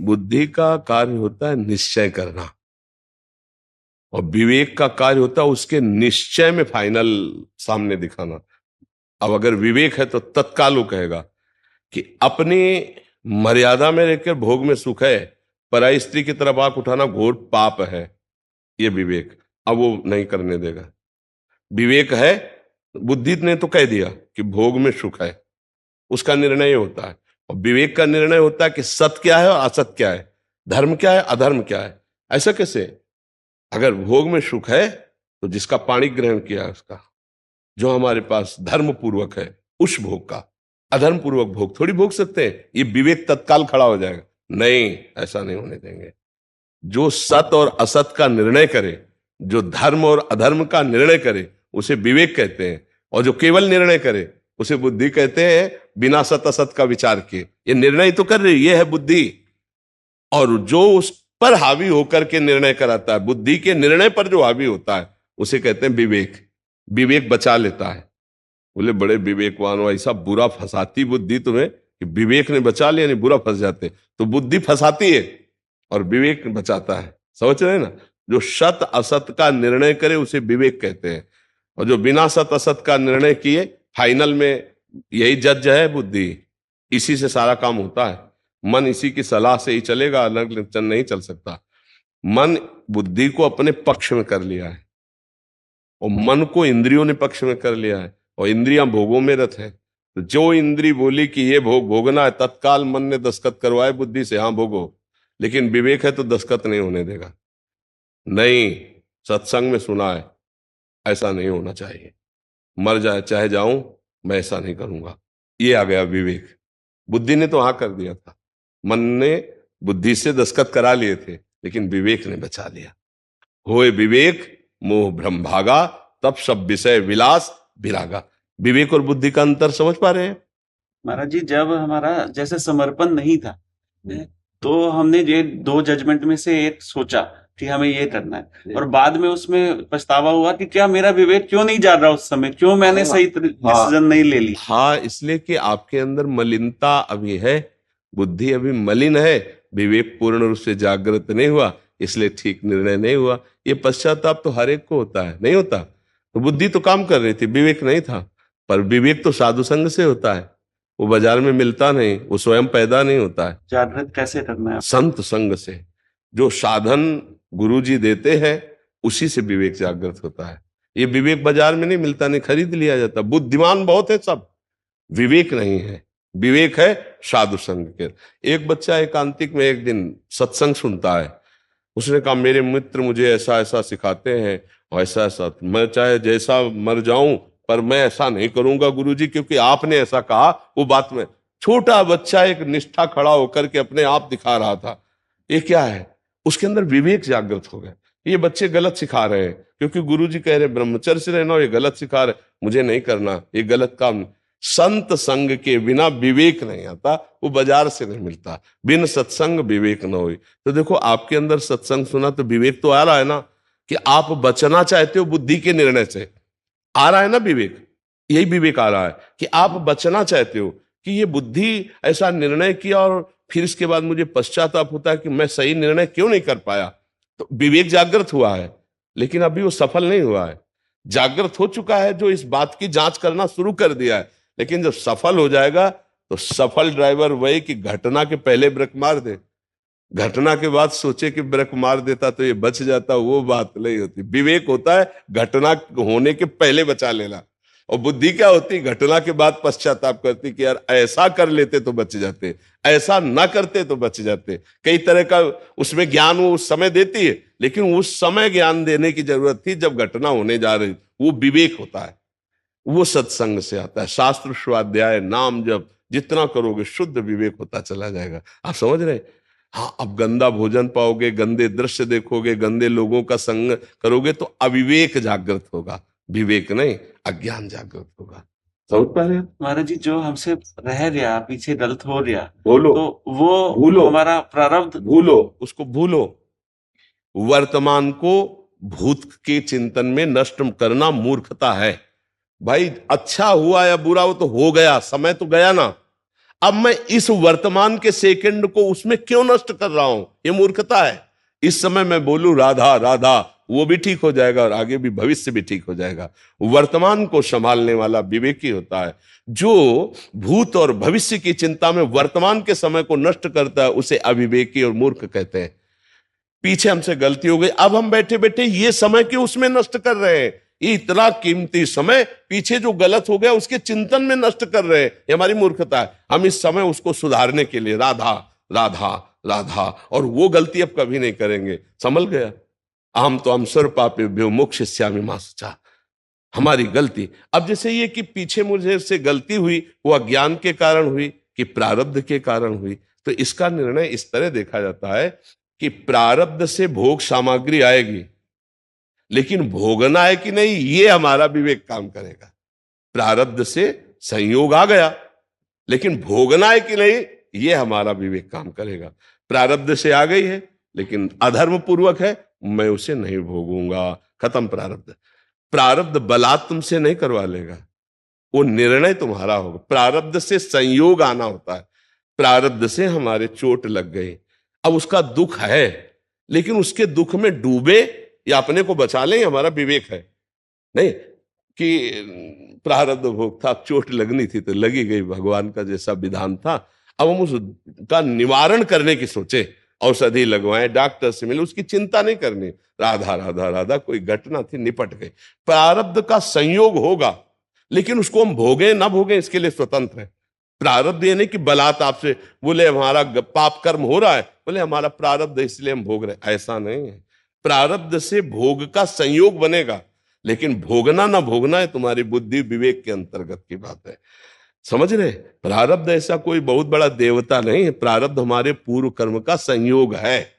बुद्धि का कार्य होता है निश्चय करना, और विवेक का कार्य होता है उसके निश्चय में फाइनल सामने दिखाना। अब अगर विवेक है तो तत्काल वो कहेगा कि अपनी मर्यादा में रहकर भोग में सुख है, पराई स्त्री की तरफ आंख उठाना घोर पाप है, ये विवेक। अब वो नहीं करने देगा। विवेक है, बुद्धि ने तो कह दिया कि भोग में सुख है, उसका निर्णय होता है। और विवेक का निर्णय होता है कि सत्य क्या है और असत्य क्या है, धर्म क्या है अधर्म क्या है। ऐसा कैसे? अगर भोग में सुख है तो जिसका पाणी ग्रहण किया उसका, जो हमारे पास धर्म पूर्वक है उस भोग का, अधर्म पूर्वक भोग थोड़ी भोग सकते हैं। ये विवेक तत्काल खड़ा हो जाएगा, नहीं ऐसा नहीं होने देंगे। जो सत्य और असत का निर्णय करे, जो धर्म और अधर्म का निर्णय करे, उसे विवेक कहते हैं। और जो केवल निर्णय करे उसे बुद्धि कहते हैं, बिना सत असत का विचार किए। ये निर्णय तो कर रही, ये है बुद्धि। और जो उस पर हावी होकर के निर्णय कराता है, बुद्धि के निर्णय पर जो हावी होता है, उसे कहते हैं विवेक। विवेक बचा लेता है। बोले बड़े विवेकवान हो, ऐसा बुरा फंसाती बुद्धि तुम्हें कि विवेक ने बचा लिया, नहीं बुरा फंस जाते। तो बुद्धि फंसाती है और विवेक बचाता है। समझ रहे हैं ना? जो सत असत का निर्णय करे उसे विवेक कहते हैं, और जो बिना सत असत का निर्णय किए फाइनल में यही जज है बुद्धि। इसी से सारा काम होता है। मन इसी की सलाह से ही चलेगा, अलग नहीं चल सकता। मन बुद्धि को अपने पक्ष में कर लिया है, और मन को इंद्रियों ने पक्ष में कर लिया है, और इंद्रियां भोगों में रत है। तो जो इंद्री बोली कि ये भोग भोगना है, तत्काल मन ने दस्तखत करवाए बुद्धि से, हाँ भोगो। लेकिन विवेक है तो दस्तखत नहीं होने देगा। नहीं, सत्संग में सुना है ऐसा नहीं होना चाहिए, मर जाए चाहे जाऊं, मैं ऐसा नहीं करूंगा। ये आ गया विवेक। बुद्धि ने तो हाँ कर दिया था, मन ने बुद्धि से दस्तखत करा लिए थे, लेकिन विवेक ने बचा लिया। होए विवेक मोह भ्रम भागा, तब सब विषय विलास विरागा। विवेक और बुद्धि का अंतर समझ पा रहे हैं? महाराज जी, जब हमारा जैसे समर्पण नहीं था, तो हमने ये दो जजमेंट में से एक सोचा कि हमें ये करना है, और बाद में उसमें पछतावा हुआ कि क्या मेरा विवेक क्यों नहीं जा रहा उस समय, क्यों मैंने सही डिसीजन नहीं ले ली। हाँ, इसलिए कि आपके अंदर मलिनता अभी है, बुद्धि अभी मलिन है, विवेक पूर्ण रूप से जागृत नहीं हुआ, इसलिए ठीक निर्णय नहीं हुआ। ये पश्चाताप तो हर एक को होता है, नहीं होता? तो बुद्धि तो काम कर रही थी, विवेक नहीं था। पर विवेक तो साधु संग से होता है, वो बाजार में मिलता नहीं, वो स्वयं पैदा नहीं होता है। जागृत कैसे करना है? संत संग से। जो साधन गुरुजी देते हैं उसी से विवेक जागृत होता है। ये विवेक बाजार में नहीं मिलता, नहीं खरीद लिया जाता। बुद्धिमान बहुत है सब, विवेक नहीं है। विवेक है साधु संग के। एक बच्चा एकांतिक में एक दिन सत्संग सुनता है, उसने कहा मेरे मित्र मुझे ऐसा ऐसा सिखाते हैं, और ऐसा ऐसा, मैं चाहे जैसा मर जाऊं पर मैं ऐसा नहीं करूंगा गुरुजी, क्योंकि आपने ऐसा कहा। वो बात में छोटा बच्चा एक निष्ठा खड़ा होकर के अपने आप दिखा रहा था। ये क्या है? उसके अंदर विवेक जागृत हो गया। ये बच्चे गलत सिखा रहे हैं, क्योंकि गुरुजी कह रहे ब्रह्मचर्य से रहना, ये गलत सिखा रहे, मुझे नहीं करना, ये गलत काम। संत संग के बिना विवेक नहीं आता, वो बाजार से नहीं मिलता। बिन सत्संग विवेक न होई। तो देखो, आपके अंदर सत्संग सुना तो विवेक तो आ रहा है ना, कि आप बचना चाहते हो बुद्धि के निर्णय से। आ रहा है ना विवेक? यही विवेक आ रहा है कि आप बचना चाहते हो, कि ये बुद्धि ऐसा निर्णय किया और फिर इसके बाद मुझे पश्चाताप होता है कि मैं सही निर्णय क्यों नहीं कर पाया। तो विवेक जागृत हुआ है, लेकिन अभी वो सफल नहीं हुआ है। जागृत हो चुका है जो इस बात की जांच करना शुरू कर दिया है, लेकिन जब सफल हो जाएगा तो सफल ड्राइवर वही कि घटना के पहले ब्रेक मार दे, घटना के बाद सोचे कि ब्रेक मार देता तो ये बच जाता, वो बात नहीं होती। विवेक होता है घटना होने के पहले बचा लेना, और बुद्धि क्या होती? घटना के बाद पश्चाताप करती कि यार ऐसा कर लेते तो बच जाते, ऐसा ना करते तो बच जाते। कई तरह का उसमें ज्ञान वो उस समय देती है, लेकिन उस समय ज्ञान देने की जरूरत थी जब घटना होने जा रही। वो विवेक होता है, वो सत्संग से आता है। शास्त्र स्वाध्याय नाम जब जितना करोगे शुद्ध विवेक होता चला जाएगा। आप समझ रहे? हाँ, अब गंदा भोजन पाओगे, गंदे दृश्य देखोगे, गंदे लोगों का संग करोगे तो अविवेक जागृत होगा, विवेक नहीं, अज्ञान जागृत होगा। समझ पा रहे हैं महाराज जी? जो हमसे रह गया, पीछे गलत हो गया, बोलो, तो वो भूलो, हमारा प्रारब्ध, भूलो, उसको भूलो। वर्तमान को भूत के चिंतन में नष्ट करना मूर्खता है। भाई अच्छा हुआ या बुरा, वो तो हो गया, समय तो गया ना। अब मैं इस वर्तमान के सेकंड को उसमें क्यों नष्ट कर रहा हूं? ये मूर्खता है। इस समय मैं बोलूं राधा राधा, वो भी ठीक हो जाएगा और आगे भी भविष्य भी ठीक हो जाएगा। वर्तमान को संभालने वाला विवेकी होता है। जो भूत और भविष्य की चिंता में वर्तमान के समय को नष्ट करता है उसे अविवेकी और मूर्ख कहते हैं। पीछे हमसे गलती हो गई, अब हम बैठे बैठे ये समय क्यों उसमें नष्ट कर रहे हैं? ये इतना कीमती समय पीछे जो गलत हो गया उसके चिंतन में नष्ट कर रहे हैं। ये हमारी मूर्खता है। हम इस समय उसको सुधारने के लिए राधा राधा राधा, और वो गलती अब कभी नहीं करेंगे। संभल गया। अहम तो अमसर पापे भ्यो मोक्षयिष्यामि मा शुचा। हमारी गलती अब जैसे ये कि पीछे मुझे से गलती हुई, वो अज्ञान के कारण हुई कि प्रारब्ध के कारण हुई, तो इसका निर्णय इस तरह देखा जाता है कि प्रारब्ध से भोग सामग्री आएगी, लेकिन भोगना है कि नहीं ये हमारा विवेक काम करेगा। प्रारब्ध से संयोग आ गया, लेकिन भोगना है कि नहीं ये हमारा विवेक काम करेगा। प्रारब्ध से आ गई है लेकिन अधर्म पूर्वक है, मैं उसे नहीं भोगूंगा, खत्म प्रारब्ध। प्रारब्ध बलात् तुमसे नहीं करवा लेगा, वो निर्णय तुम्हारा होगा। प्रारब्ध से संयोग आना होता है। प्रारब्ध से हमारे चोट लग गई, अब उसका दुख है, लेकिन उसके दुख में डूबे या अपने को बचा लें, हमारा विवेक है। नहीं कि प्रारब्ध भोग था, चोट लगनी थी तो लगी गई, भगवान का जैसा विधान था। अब हम उसका निवारण करने की सोचे, औषधि लगवाएं, डॉक्टर से मिले, उसकी चिंता नहीं करनी। राधा राधा राधा, कोई घटना थी निपट गई। प्रारब्ध का संयोग होगा, लेकिन उसको हम भोगे ना भोगे इसके लिए स्वतंत्र है। प्रारब्ध ये नहीं कि बलात् आपसे बोले हमारा पाप कर्म हो रहा है, बोले हमारा प्रारब्ध इसलिए हम भोग रहे, ऐसा नहीं है। प्रारब्ध से भोग का संयोग बनेगा, लेकिन भोगना ना भोगना है तुम्हारी बुद्धि विवेक के अंतर्गत की बात है। समझ रहे? प्रारब्ध ऐसा कोई बहुत बड़ा देवता नहीं है। प्रारब्ध हमारे पूर्व कर्म का संयोग है।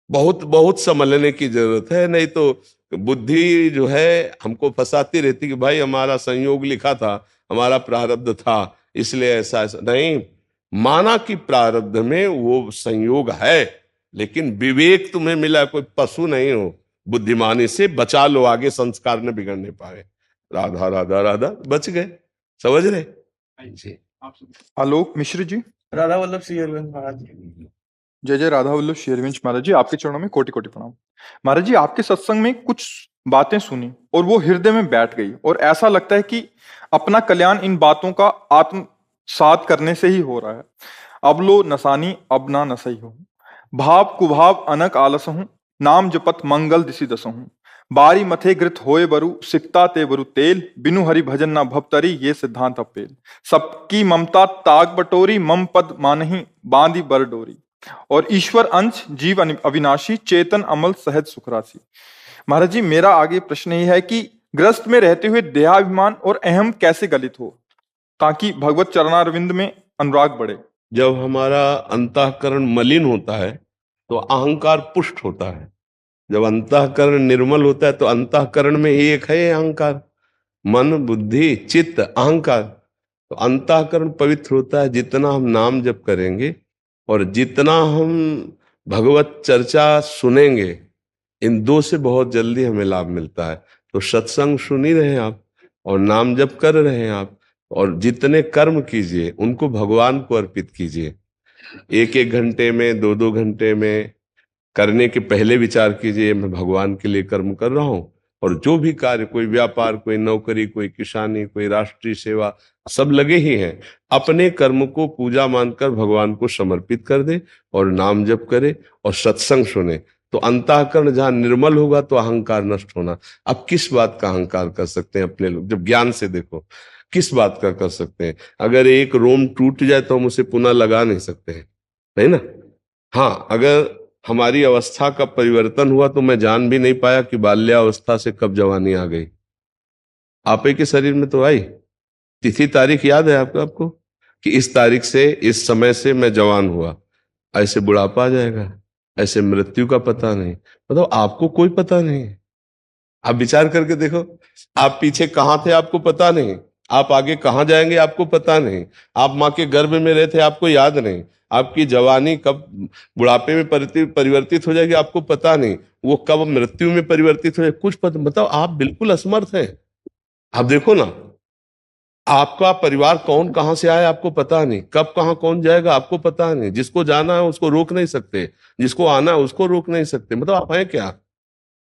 बहुत बहुत समझने की जरूरत है, नहीं तो बुद्धि जो है हमको फंसाती रहती कि भाई हमारा संयोग लिखा था, हमारा प्रारब्ध था, इसलिए ऐसा ऐसा नहीं। माना कि प्रारब्ध में वो संयोग है, लेकिन विवेक तुम्हें मिला, कोई पशु नहीं हो। बुद्धिमानी से बचा लो, आगे संस्कार न बिगड़ने पाए। राधा राधा राधा, बच गए। समझ रहे जी? आलोक मिश्र जी। राधा वल्लभ श्री अरविंद महाराज जी। जय जय राधा वल्लभ श्री अरविंद महाराज जी, आपके चरणों में कोटि कोटि प्रणाम। महाराज जी, आपके सत्संग में कुछ बातें सुनी और वो हृदय में बैठ गई, और ऐसा लगता है कि अपना कल्याण इन बातों का आत्मसात करने से ही हो रहा है। अब लो नसानी अब ना नसई हो, भाव कुभाव अनक आलस हूं, नाम जपत मंगल दिशि दस हूं, बारी मथे घृत होए बरु सिकता ते बरु तेल, बिनु हरि भजन ना भवतरी ये सिद्धांत अपेल, सबकी ममता ताग बटोरी मम पद मानही बांधी बर डोरी, और ईश्वर अंश जीव अविनाशी चेतन अमल सहज सुखरासी। महाराज जी, मेरा आगे प्रश्न ये है कि ग्रस्त में रहते हुए देहाभिमान और अहम कैसे गलित हो ताकि भगवत चरणारविंद में अनुराग बढ़े। जब हमारा अंतःकरण मलिन होता है तो अहंकार पुष्ट होता है। जब अंतःकरण निर्मल होता है तो अंतःकरण में ही एक है अहंकार, मन बुद्धि चित्त अहंकार। तो अंतःकरण पवित्र होता है जितना हम नाम जप करेंगे और जितना हम भगवत चर्चा सुनेंगे, इन दो से बहुत जल्दी हमें लाभ मिलता है। तो सत्संग सुन ही रहे हैं आप और नाम जप कर रहे हैं आप, और जितने कर्म कीजिए उनको भगवान को अर्पित कीजिए। एक एक घंटे में, दो दो घंटे में करने के पहले विचार कीजिए मैं भगवान के लिए कर्म कर रहा हूं। और जो भी कार्य, कोई व्यापार, कोई नौकरी, कोई किसानी, कोई राष्ट्रीय सेवा, सब लगे ही हैं। अपने कर्म को पूजा मानकर भगवान को समर्पित कर दे और नाम जप करे और सत्संग सुने। तो अंतःकरण जहां निर्मल होगा तो अहंकार नष्ट होना। अब किस बात का अहंकार कर सकते हैं अपने लोग? जब ज्ञान से देखो किस बात का कर सकते हैं? अगर एक रोम टूट जाए तो हम उसे पुनः लगा नहीं सकते हैं, नहीं ना? हाँ, अगर हमारी अवस्था का परिवर्तन हुआ तो मैं जान भी नहीं पाया कि बाल्यावस्था से कब जवानी आ गई। आप ही के शरीर में तो आई। तिथि तारीख याद है आपको कि इस तारीख से इस समय से मैं जवान हुआ। ऐसे बुढ़ापा आ जाएगा, ऐसे मृत्यु का पता नहीं। मतलब आपको कोई पता नहीं। आप विचार करके देखो, आप पीछे कहाँ थे आपको पता नहीं, आप आगे कहाँ जाएंगे आपको पता नहीं, आप माँ के गर्भ में रहे थे आपको याद नहीं, आपकी जवानी कब बुढ़ापे में परिवर्तित हो जाएगी आपको पता नहीं, वो कब मृत्यु में परिवर्तित हो जाए कुछ पता। बताओ, आप बिल्कुल असमर्थ हैं। आप देखो ना, आपका परिवार कौन कहां से आया आपको पता नहीं, कब कहां कौन जाएगा आपको पता नहीं, जिसको जाना है उसको रोक नहीं सकते, जिसको आना है उसको रोक नहीं सकते, मतलब आप हैं क्या?